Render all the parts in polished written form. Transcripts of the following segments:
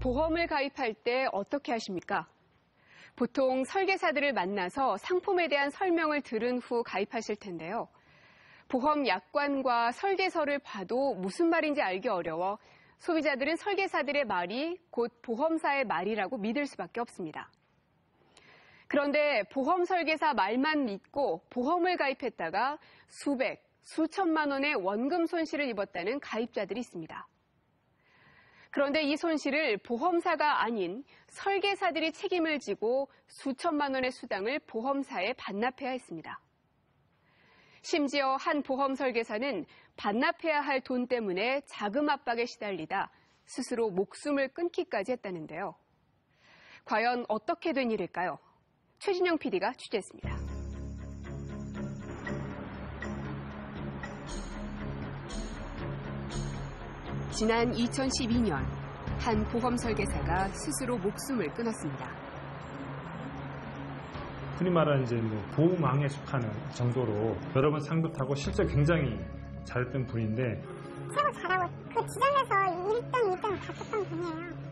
보험을 가입할 때 어떻게 하십니까? 보통 설계사들을 만나서 상품에 대한 설명을 들은 후 가입하실 텐데요. 보험 약관과 설계서를 봐도 무슨 말인지 알기 어려워 소비자들은 설계사들의 말이 곧 보험사의 말이라고 믿을 수밖에 없습니다. 그런데 보험 설계사 말만 믿고 보험을 가입했다가 수백, 수천만 원의 원금 손실을 입었다는 가입자들이 있습니다. 그런데 이 손실을 보험사가 아닌 설계사들이 책임을 지고 수천만 원의 수당을 보험사에 반납해야 했습니다. 심지어 한 보험 설계사는 반납해야 할 돈 때문에 자금 압박에 시달리다 스스로 목숨을 끊기까지 했다는데요. 과연 어떻게 된 일일까요? 최진영 PD가 취재했습니다. 지난 2012년 한 보험 설계사가 스스로 목숨을 끊었습니다. 흔히 말하는 이제 보험왕에 속하는 정도로 여러 번 상도 타고 실제 굉장히 잘했던 분인데 최고 잘하고 그 지점에서 1등 다 했던 분이에요.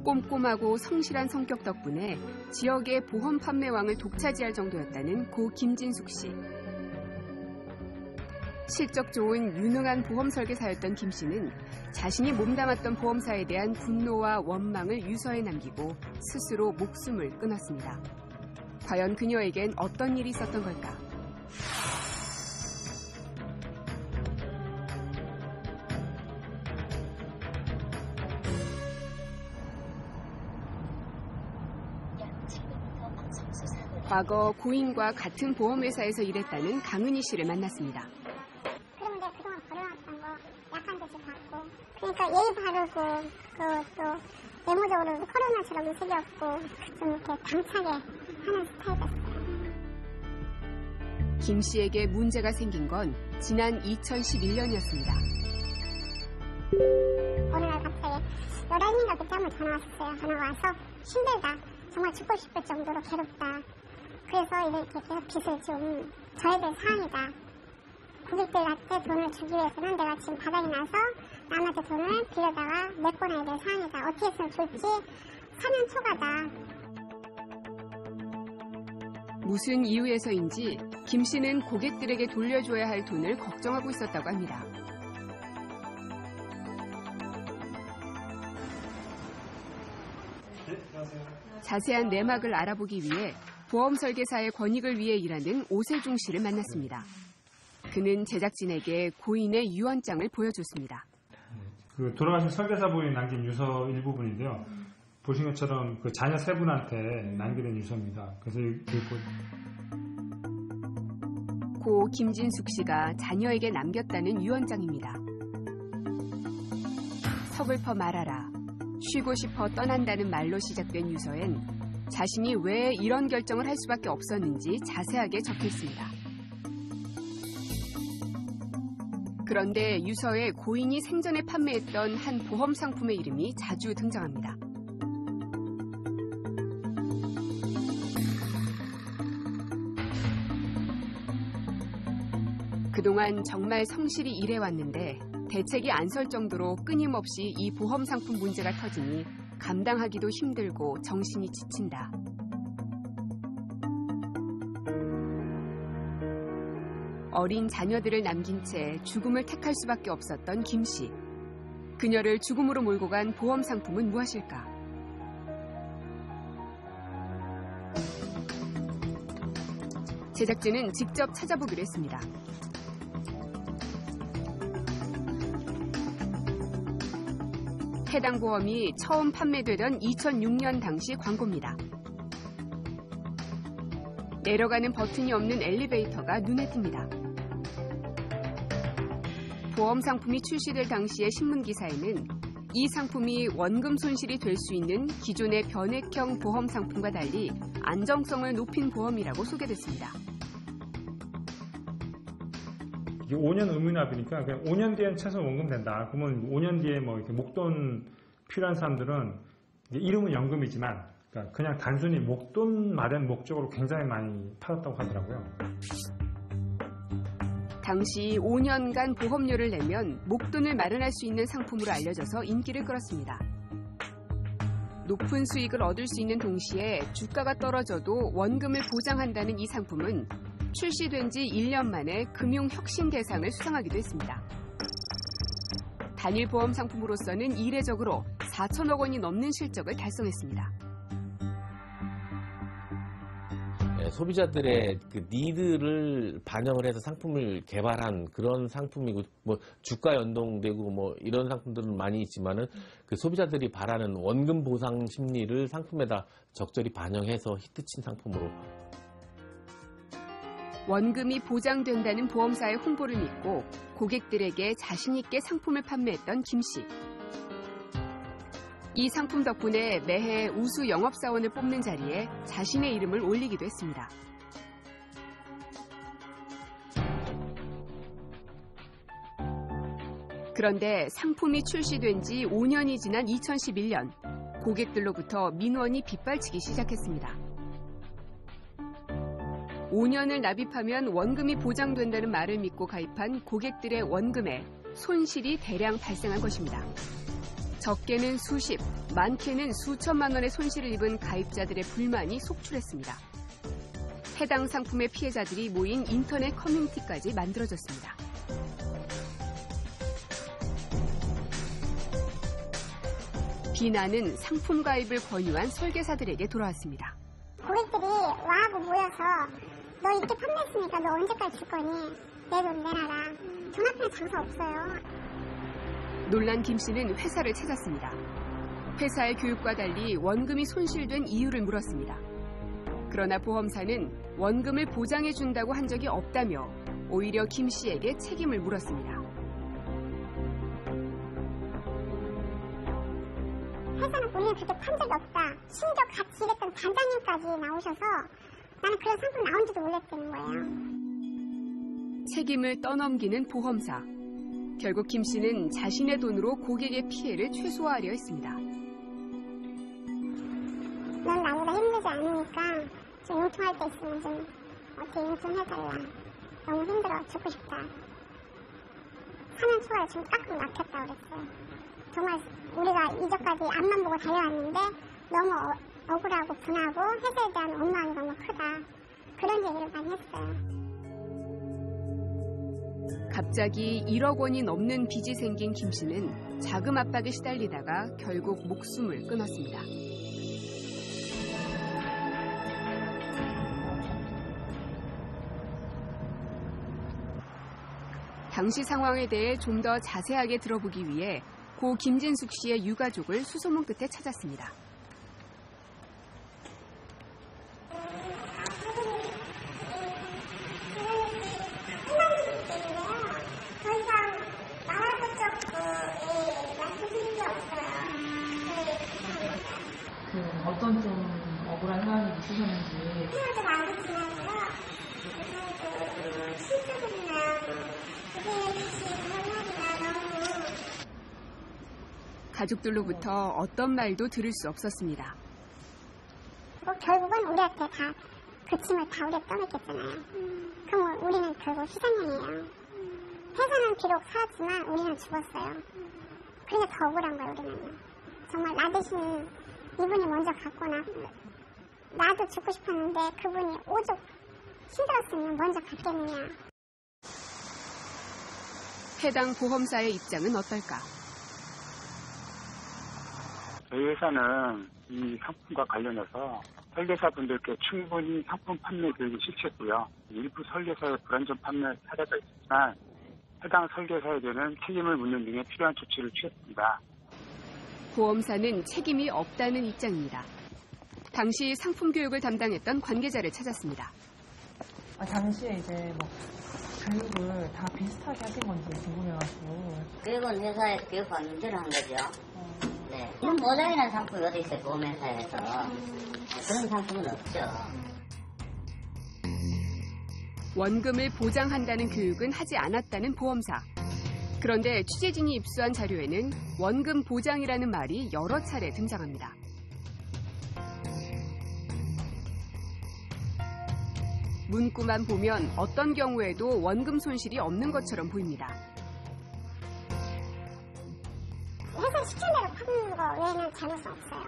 꼼꼼하고 성실한 성격 덕분에 지역의 보험 판매왕을 독차지할 정도였다는 고 김진숙 씨. 실적 좋은 유능한 보험 설계사였던 김 씨는 자신이 몸담았던 보험사에 대한 분노와 원망을 유서에 남기고 스스로 목숨을 끊었습니다. 과연 그녀에겐 어떤 일이 있었던 걸까? 과거 고인과 같은 보험회사에서 일했다는 강은희 씨를 만났습니다. 그런데 그동안 벌어놨던 거 약한 듯이 받고 그러니까 예의 바르고 또 외모적으로도 코로나처럼 이색이 없고 좀 이렇게 당차게 하는 스타일이었어요. 김 씨에게 문제가 생긴 건 지난 2011년이었습니다. 어느 날 갑자기 11인가 그때 한번 전화 왔었어요. 전화가 와서 힘들다. 정말 죽고 싶을 정도로 괴롭다. 그래서 이렇게 계속 빚을 좀 져야 될 상황이다. 고객들한테 돈을 주기 위해서는 내가 지금 바닥이 나서 남한테 돈을 빌려다가 메꿔놔야 될 상황이다. 어떻게 했으면 좋을지 사면 초과다. 무슨 이유에서인지 김 씨는 고객들에게 돌려줘야 할 돈을 걱정하고 있었다고 합니다. 자세한 내막을 알아보기 위해 보험 설계사의 권익을 위해 일하는 오세중 씨를 만났습니다. 그는 제작진에게 고인의 유언장을 보여줬습니다. 그 돌아가신 설계사분이 남긴 유서 일부분인데요. 보신 것처럼 그 자녀 세 분한테 남기는 유서입니다. 그래서 고 김진숙 씨가 자녀에게 남겼다는 유언장입니다. 서글퍼 말하라. 쉬고 싶어 떠난다는 말로 시작된 유서엔 자신이 왜 이런 결정을 할 수밖에 없었는지 자세하게 적혀 있습니다. 그런데 유서에 고인이 생전에 판매했던 한 보험 상품의 이름이 자주 등장합니다. 그동안 정말 성실히 일해왔는데 대책이 안 설 정도로 끊임없이 이 보험 상품 문제가 터지니 감당하기도 힘들고 정신이 지친다. 어린 자녀들을 남긴 채 죽음을 택할 수밖에 없었던 김 씨. 그녀를 죽음으로 몰고 간 보험 상품은 무엇일까? 제작진은 직접 찾아보기로 했습니다. 해당 보험이 처음 판매되던 2006년 당시 광고입니다. 내려가는 버튼이 없는 엘리베이터가 눈에 띕니다. 보험 상품이 출시될 당시의 신문기사에는 이 상품이 원금 손실이 될 수 있는 기존의 변액형 보험 상품과 달리 안정성을 높인 보험이라고 소개됐습니다. 이게 5년 의무납이니까 5년 뒤엔 최소 원금 된다. 그러면 5년 뒤에 뭐 이렇게 목돈 필요한 사람들은 이름은 연금이지만 그냥 단순히 목돈 마련 목적으로 굉장히 많이 팔았다고 하더라고요. 당시 5년간 보험료를 내면 목돈을 마련할 수 있는 상품으로 알려져서 인기를 끌었습니다. 높은 수익을 얻을 수 있는 동시에 주가가 떨어져도 원금을 보장한다는 이 상품은 출시된 지 1년 만에 금융혁신 대상을 수상하기도 했습니다. 단일 보험 상품으로서는 이례적으로 4천억 원이 넘는 실적을 달성했습니다. 소비자들의 그 니드를 반영을 해서 상품을 개발한 그런 상품이고, 뭐 주가 연동되고 뭐 이런 상품들은 많이 있지만은 그 소비자들이 바라는 원금 보상 심리를 상품에다 적절히 반영해서 히트친 상품으로. 원금이 보장된다는 보험사의 홍보를 믿고 고객들에게 자신 있게 상품을 판매했던 김 씨. 이 상품 덕분에 매해 우수 영업사원을 뽑는 자리에 자신의 이름을 올리기도 했습니다. 그런데 상품이 출시된 지 5년이 지난 2011년, 고객들로부터 민원이 빗발치기 시작했습니다. 5년을 납입하면 원금이 보장된다는 말을 믿고 가입한 고객들의 원금에 손실이 대량 발생한 것입니다. 적게는 수십, 많게는 수천만 원의 손실을 입은 가입자들의 불만이 속출했습니다. 해당 상품의 피해자들이 모인 인터넷 커뮤니티까지 만들어졌습니다. 비난은 상품 가입을 권유한 설계사들에게 돌아왔습니다. 고객들이 와하고 모여서 너 이렇게 판매했으니까 너 언제까지 줄 거니? 내 돈 내놔라. 돈 앞에는 장사 없어요. 놀란 김 씨는 회사를 찾았습니다. 회사의 교육과 달리 원금이 손실된 이유를 물었습니다. 그러나 보험사는 원금을 보장해준다고 한 적이 없다며 오히려 김 씨에게 책임을 물었습니다. 회사는 우리는 그렇게 판 적이 없다. 심지어 같이 일했던 단장님까지 나오셔서 나는 그런 상품 나온지도 몰랐다는 거예요. 책임을 떠넘기는 보험사. 결국 김 씨는 자신의 돈으로 고객의 피해를 최소화하려 했습니다. 넌 나보다 힘들지 않으니까 좀 융통할 때 있으면 좀 어떻게 융통해달라. 너무 힘들어. 죽고 싶다. 4년 초과를 좀 깎고 낚였다 그랬어요. 정말 우리가 이제까지 앞만 보고 달려왔는데 너무 억울하고 분하고 회사에 대한 원망이 너무 크다. 그런 얘기를 많이 했어요. 갑자기 1억 원이 넘는 빚이 생긴 김 씨는 자금 압박에 시달리다가 결국 목숨을 끊었습니다. 당시 상황에 대해 좀 더 자세하게 들어보기 위해 고 김진숙 씨의 유가족을 수소문 끝에 찾았습니다. 어떤 좀 억울한 상황이 있으셨는지. 좀 알고 지나고요. 실수들이나 너무. 가족들로부터 어떤 말도 들을 수 없었습니다. 결국은 우리한테 다 그 짐을 다 우리가 떠넘겼잖아요. 그럼 우리는 결국 희생양이에요. 회사는 비록 살았지만 우리는 죽었어요. 그러니까 더 억울한 거예요, 우리는. 정말 나 대신 이분이 먼저 갔거나 나도 죽고 싶었는데 그분이 오죽 힘들었으면 먼저 갔겠느냐. 해당 보험사의 입장은 어떨까? 저희 회사는 이 상품과 관련해서 설계사분들께 충분히 상품 판매 교육을 실시했고요. 일부 설계사의 불안전 판매 사례가 있지만 해당 설계사에게는 책임을 묻는 등의 필요한 조치를 취했습니다. 보험사는 책임이 없다는 입장입니다. 당시 상품 교육을 담당했던 관계자를 찾았습니다. 당시에 이제 뭐 교육을 다 비슷하게 하신 건지 궁금해가지고. 교육은 회사에서 교육받는 대로 한 거죠. 네. 이런 보장이라는 상품이 어디 있어요, 보험회사에서. 그런 상품은 없죠. 원금을 보장한다는 교육은 하지 않았다는 보험사. 그런데 취재진이 입수한 자료에는 원금 보장이라는 말이 여러 차례 등장합니다. 문구만 보면 어떤 경우에도 원금 손실이 없는 것처럼 보입니다. 회사 시킨 대로 파는 거 외에는 잘못은 없어요.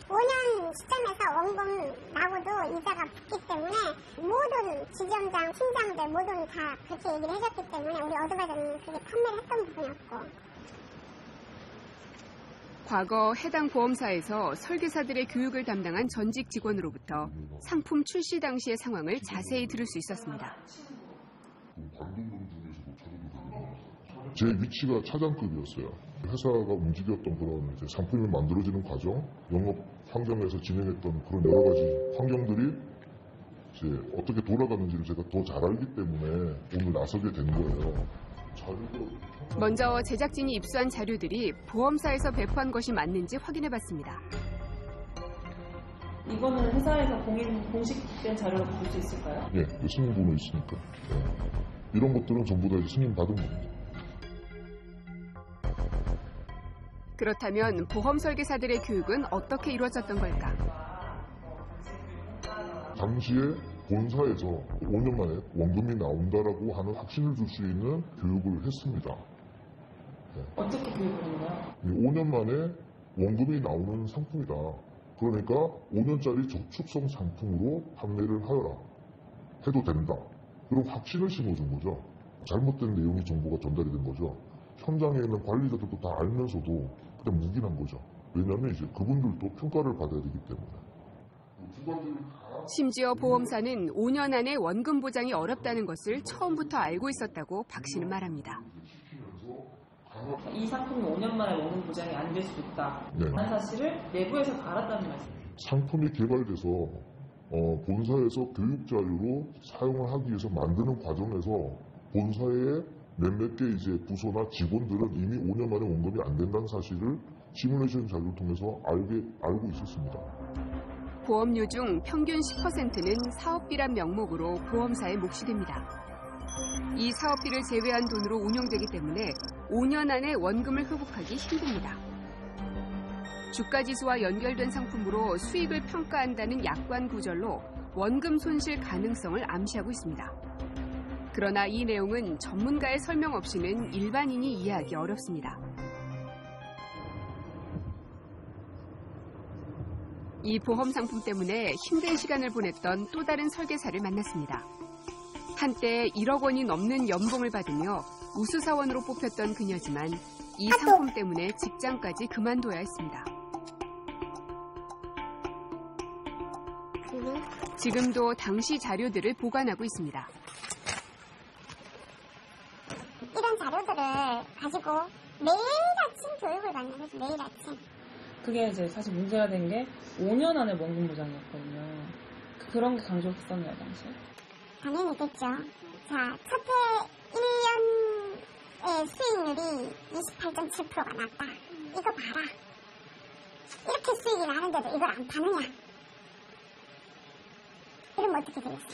5년 시점에서 원금 나고도 이자가 붙기 때문에 모든 지점장, 팀장들 모두 다 그렇게 얘기를 해줬기 때문에 우리 어드바이저는 그게 판매를 했던 부분이었고. 과거 해당 보험사에서 설계사들의 교육을 담당한 전직 직원으로부터 상품 출시 당시의 상황을 자세히 들을 수 있었습니다. 제 위치가 차장급이었어요. 회사가 움직였던 그런 이제 상품이 만들어지는 과정, 영업 환경에서 진행했던 그런 여러 가지 환경들이 이제 어떻게 돌아가는지를 제가 더 잘 알기 때문에 오늘 나서게 된 거예요. 먼저 제작진이 입수한 자료들이 보험사에서 배포한 것이 맞는지 확인해봤습니다. 이거는 회사에서 공식된 자료로 볼 수 있을까요? 예, 승인 번호 있으니까. 예. 이런 것들은 전부 다 이제 승인 받은 겁니다. 그렇다면 보험 설계사들의 교육은 어떻게 이루어졌던 걸까? 당시에 본사에서 5년 만에 원금이 나온다라고 하는 확신을 줄 수 있는 교육을 했습니다. 어떻게 교육을 했나요? 5년 만에 원금이 나오는 상품이다. 그러니까 5년짜리 저축성 상품으로 판매를 하여라. 해도 된다. 그런 확신을 심어준 거죠. 잘못된 내용이 정보가 전달이 된 거죠. 현장에 있는 관리자들도 다 알면서도 그냥 묵인한 거죠. 왜냐하면 이제 그분들도 평가를 받아야 되기 때문에. 심지어 보험사는 5년 안에 원금 보장이 어렵다는 것을 처음부터 알고 있었다고 박 씨는 말합니다. 이 상품이 5년 만에 원금 보장이 안 될 수도 있다. 네. 라는 사실을 내부에서 다 알았다는 말씀이에요. 상품이 개발돼서 본사에서 교육 자료로 사용을 하기 위해서 만드는 과정에서 본사의 몇몇 개 이제 부서나 직원들은 이미 5년 만에 원금이 안 된다는 사실을 시뮬레이션 자료를 통해서 알고 있었습니다. 보험료 중 평균 10%는 사업비란 명목으로 보험사에 몫이 됩니다. 이 사업비를 제외한 돈으로 운용되기 때문에 5년 안에 원금을 회복하기 힘듭니다. 주가지수와 연결된 상품으로 수익을 평가한다는 약관 구절로 원금 손실 가능성을 암시하고 있습니다. 그러나 이 내용은 전문가의 설명 없이는 일반인이 이해하기 어렵습니다. 이 보험 상품 때문에 힘든 시간을 보냈던 또 다른 설계사를 만났습니다. 한때 1억 원이 넘는 연봉을 받으며 우수사원으로 뽑혔던 그녀지만 이 상품 때문에 직장까지 그만둬야 했습니다. 지금도 당시 자료들을 보관하고 있습니다. 이런 자료들을 가지고 매일 아침 교육을 받는 거죠. 매일 아침. 그게 이제 사실 문제가 된 게 5년 안에 원금 보장이었거든요. 그런 게 강조했었나요, 당시에? 당연히 됐죠. 자, 첫해 1년의 수익률이 28.7%가 났다. 이거 봐라. 이렇게 수익이 나는데도 이걸 안 파느냐? 이러면 어떻게 되겠어?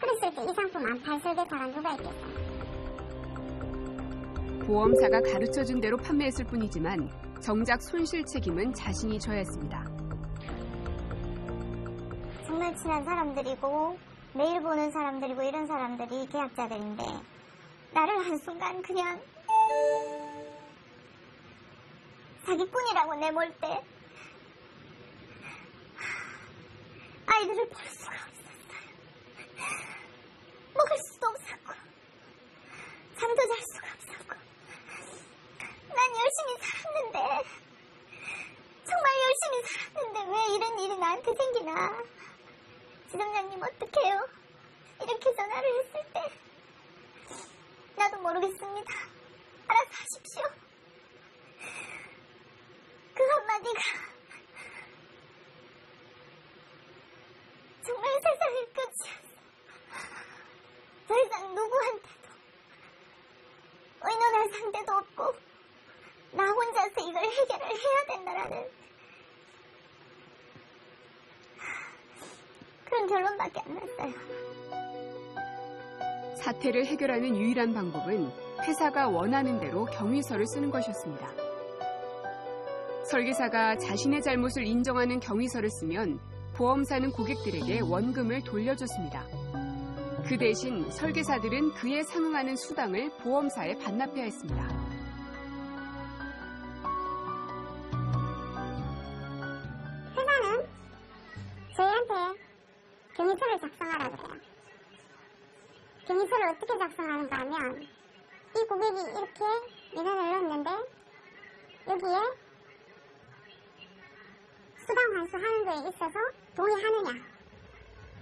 그랬을 때 이 상품 안 팔 설계사가 누가 있겠어요? 보험사가 가르쳐준 대로 판매했을 뿐이지만 정작 손실 책임은 자신이 져야 했습니다. 정말 친한 사람들이고 매일 보는 사람들이고 이런 사람들이 계약자들인데 나를 한순간 그냥 사기꾼이라고 내몰 때 아이들을 볼 수가 없었어요. 먹을 수도 없었고 잠도 잘 수가 없었고 난 열심히 살았는데 정말 열심히 살았는데 왜 이런 일이 나한테 생기나. 지점장님 어떡해요? 이렇게 전화를 했을 때 나도 모르겠습니다. 알아서 하십시오. 그 한마디가 정말 세상의 끝이었어. 더 이상 누구한테도 의논할 상대도 없고 나 혼자서 이걸 해결을 해야 된다라는 그런 결론밖에 안 났어요. 사태를 해결하는 유일한 방법은 회사가 원하는 대로 경위서를 쓰는 것이었습니다. 설계사가 자신의 잘못을 인정하는 경위서를 쓰면 보험사는 고객들에게 원금을 돌려줬습니다. 그 대신 설계사들은 그에 상응하는 수당을 보험사에 반납해야 했습니다. 회사는 저희한테 경위서를 작성하라고 해요. 경위서를 어떻게 작성하는가 하면 이 고객이 이렇게 민원을 넣었는데 여기에 수당 환수하는 거에 있어서 동의하느냐.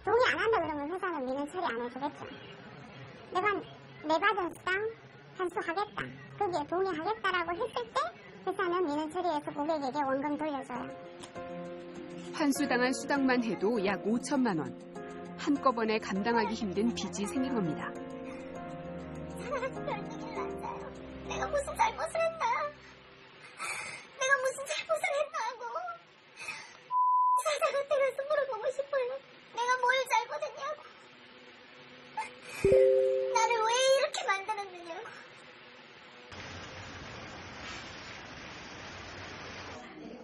동의 안 한다 그러면 회사는 민원 처리 안 해주겠죠. 내가 받은 수당 환수하겠다. 거기에 동의하겠다라고 했을 때 회사는 민원 처리해서 고객에게 원금 돌려줘요. 환수당한 수당만 해도 약 5천만 원. 한꺼번에 감당하기 힘든 빚이 생긴 겁니다. 살아가서 별얘기를 낳았어요. 내가 무슨 잘못을 했나? 내가 무슨 잘못을 했나고. 사장한테 가서 물어보고 싶어요. 내가 뭘 잘못했냐고. 나를 왜 이렇게 만들었느냐고.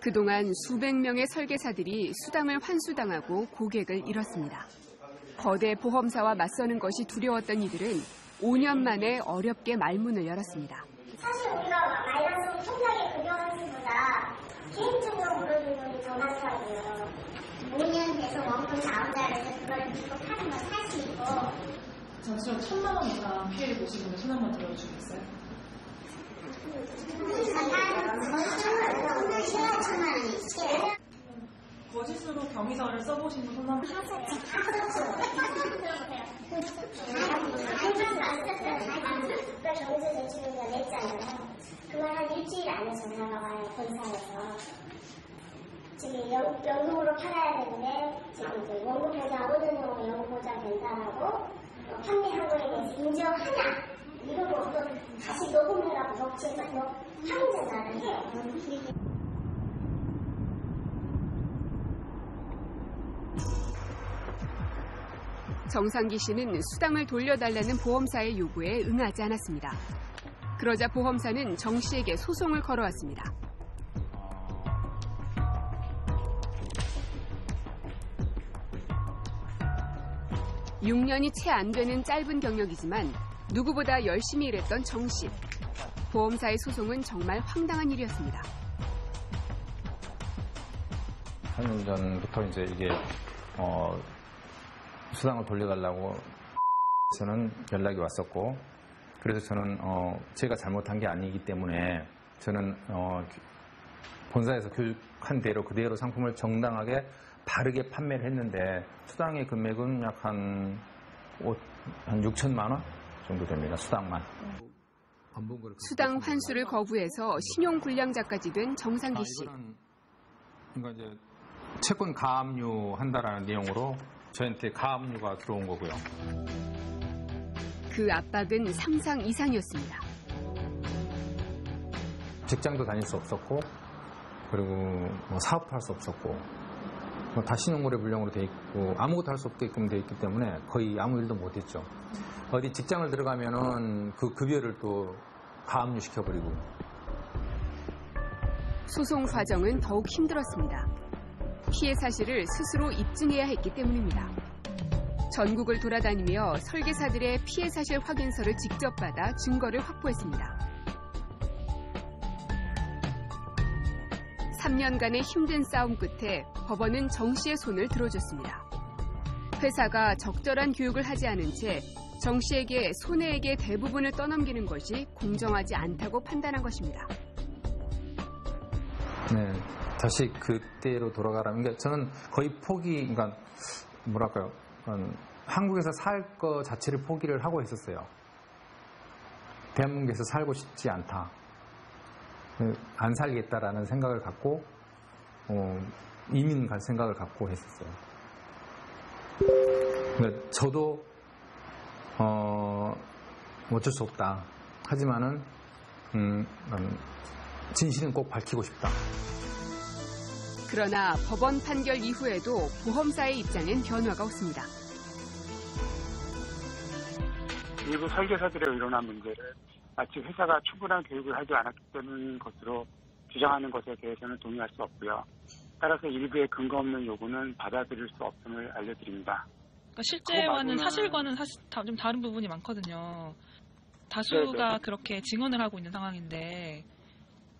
그동안 수백 명의 설계사들이 수당을 환수당하고 고객을 잃었습니다. 거대 보험사와 맞서는 것이 두려웠던 이들은 5년 만에 어렵게 말문을 열었습니다. 사실 우리가 마이너스를 통장에 급여하기보다 개인적으로 물어주는 돈이 더 많더라고요. 5년 돼서 원금 나온다 그래서 그걸 믿고 파는 건 사실이고. 전체적으로 1,000만 원 이상 피해를 보신 분들 손 한번 들어주시겠어요? 거짓으로 경위서를 써보신 분 손 한번 경위서 제출을 냈잖아요. 그걸 한 일주일 안에 전화가 와요, 본사에서. 지금 연금으로 팔아야 되는데, 지금 그 원금 보장 5년으로 연금 보장 된다라고 판매한 거에 대해서 인정하냐? 이러고 또 다시 녹음해갖고 녹취해서 확인 전화를 해요. 정상기 씨는 수당을 돌려달라는 보험사의 요구에 응하지 않았습니다. 그러자 보험사는 정 씨에게 소송을 걸어왔습니다. (6년이) 채 안 되는 짧은 경력이지만 누구보다 열심히 일했던 정 씨. 보험사의 소송은 정말 황당한 일이었습니다. 3년 전부터 이제 이게 수당을 돌려달라고 저는 연락이 왔었고, 그래서 저는 제가 잘못한 게 아니기 때문에 저는 본사에서 교육한 대로 그대로 상품을 정당하게 바르게 판매를 했는데, 수당의 금액은 약 한 6천만 원 정도 됩니다. 수당만. 수당 환수를 거부해서 신용불량자까지 된 정상기 씨. 그러니까 이제 채권 가압류 한다라는 내용으로 저한테 가압류가 들어온 거고요. 그 압박은 상상 이상이었습니다. 직장도 다닐 수 없었고, 그리고 사업도 할 수 없었고, 다 신용거래 불량으로 돼 있고 아무것도 할 수 없게끔 돼 있기 때문에 거의 아무 일도 못했죠. 어디 직장을 들어가면은 그 급여를 또 가압류 시켜버리고. 소송 과정은 더욱 힘들었습니다. 피해 사실을 스스로 입증해야 했기 때문입니다. 전국을 돌아다니며 설계사들의 피해 사실 확인서를 직접 받아 증거를 확보했습니다. 3년간의 힘든 싸움 끝에 법원은 정 씨의 손을 들어줬습니다. 회사가 적절한 교육을 하지 않은 채 정 씨에게 손해액의 대부분을 떠넘기는 것이 공정하지 않다고 판단한 것입니다. 네, 다시 그때로 돌아가라면, 그러니까 저는 거의 그러니까 뭐랄까요, 한국에서 살 거 자체를 포기를 하고 있었어요. 대한민국에서 살고 싶지 않다, 안 살겠다라는 생각을 갖고 이민 갈 생각을 갖고 했었어요. 그러니까 저도 어쩔 수 없다. 하지만은 진실은 꼭 밝히고 싶다. 그러나 법원 판결 이후에도 보험사의 입장엔 변화가 없습니다. 일부 설계사들의 일어난 문제를 마치 회사가 충분한 교육을 하지 않았기 때문인 것으로 주장하는 것에 대해서는 동의할 수 없고요. 따라서 일부의 근거 없는 요구는 받아들일 수 없음을 알려드립니다. 그러니까 실제와는 그거 말고는- 사실과는 좀 다른 부분이 많거든요. 다수가 네네. 그렇게 증언을 하고 있는 상황인데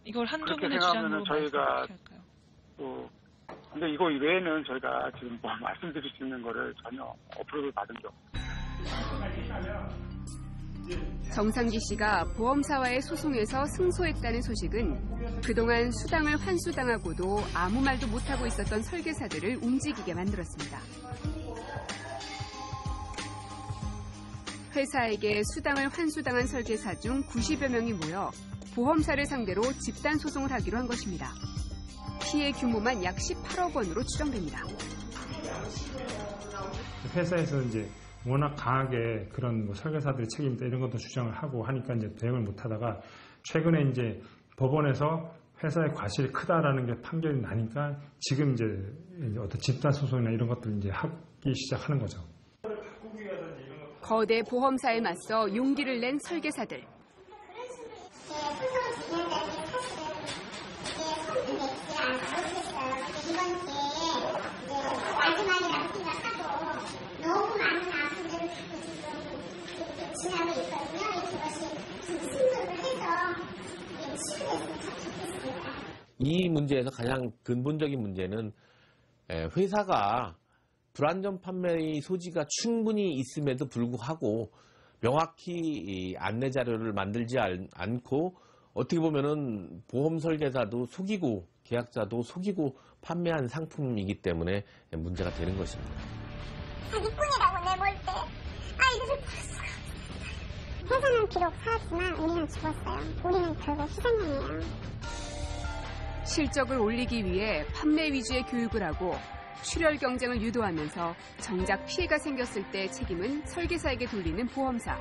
이걸 그렇게 한쪽의 생각하면은 주장으로 저희가 어떻게 할까요? 근데 이거 외에는 저희가 지금 뭐 말씀드릴 수 있는 거를 전혀 어프로브를 받은 게 없어요. 정상기 씨가 보험사와의 소송에서 승소했다는 소식은 그동안 수당을 환수당하고도 아무 말도 못하고 있었던 설계사들을 움직이게 만들었습니다. 회사에게 수당을 환수당한 설계사 중 90여 명이 모여 보험사를 상대로 집단 소송을 하기로 한 것입니다. 피해 규모만 약 18억 원으로 추정됩니다. 회사에서 이제 워낙 강하게 그런 뭐 설계사들의 책임이다 이런 것도 주장을 하고 하니까 이제 대응을 못 하다가 최근에 이제 법원에서 회사의 과실이 크다라는 게 판결이 나니까 지금 이제 어떤 집단 소송이나 이런 것들 이제 하기 시작하는 거죠. 거대 보험사에 맞서 용기를 낸 설계사들. 이 문제에서 가장 근본적인 문제는 회사가 불안전 판매의 소지가 충분히 있음에도 불구하고 명확히 이 안내 자료를 만들지 않고 어떻게 보면은 보험 설계사도 속이고 계약자도 속이고 판매한 상품이기 때문에 문제가 되는 것입니다. 자기뿐이라고 내볼 때 아이들을 벌써 회사는 비록 살았지만 우리는 죽었어요. 우리는 결국 희생양이에요. 실적을 올리기 위해 판매 위주의 교육을 하고 출혈 경쟁을 유도하면서 정작 피해가 생겼을 때 책임은 설계사에게 돌리는 보험사.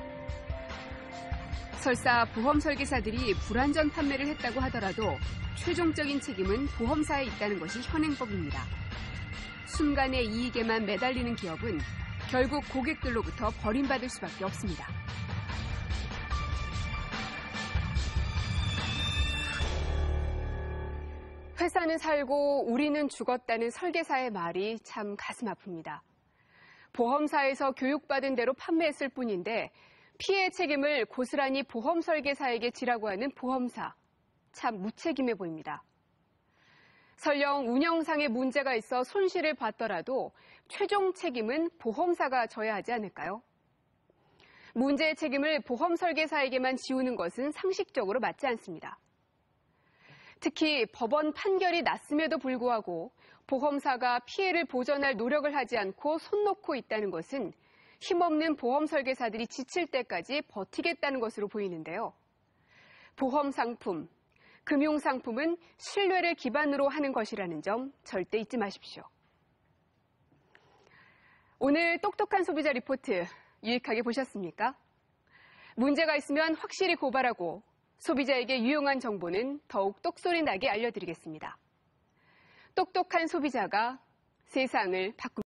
설사 보험 설계사들이 불안전 판매를 했다고 하더라도 최종적인 책임은 보험사에 있다는 것이 현행법입니다. 순간의 이익에만 매달리는 기업은 결국 고객들로부터 버림받을 수밖에 없습니다. 회사는 살고 우리는 죽었다는 설계사의 말이 참 가슴 아픕니다. 보험사에서 교육받은 대로 판매했을 뿐인데 피해 책임을 고스란히 보험 설계사에게 지라고 하는 보험사. 참 무책임해 보입니다. 설령 운영상에 문제가 있어 손실을 봤더라도 최종 책임은 보험사가 져야 하지 않을까요? 문제의 책임을 보험 설계사에게만 지우는 것은 상식적으로 맞지 않습니다. 특히 법원 판결이 났음에도 불구하고 보험사가 피해를 보전할 노력을 하지 않고 손 놓고 있다는 것은 힘없는 보험 설계사들이 지칠 때까지 버티겠다는 것으로 보이는데요. 보험 상품, 금융 상품은 신뢰를 기반으로 하는 것이라는 점 절대 잊지 마십시오. 오늘 똑똑한 소비자 리포트 유익하게 보셨습니까? 문제가 있으면 확실히 고발하고 소비자에게 유용한 정보는 더욱 똑소리 나게 알려드리겠습니다. 똑똑한 소비자가 세상을 바꿉니다.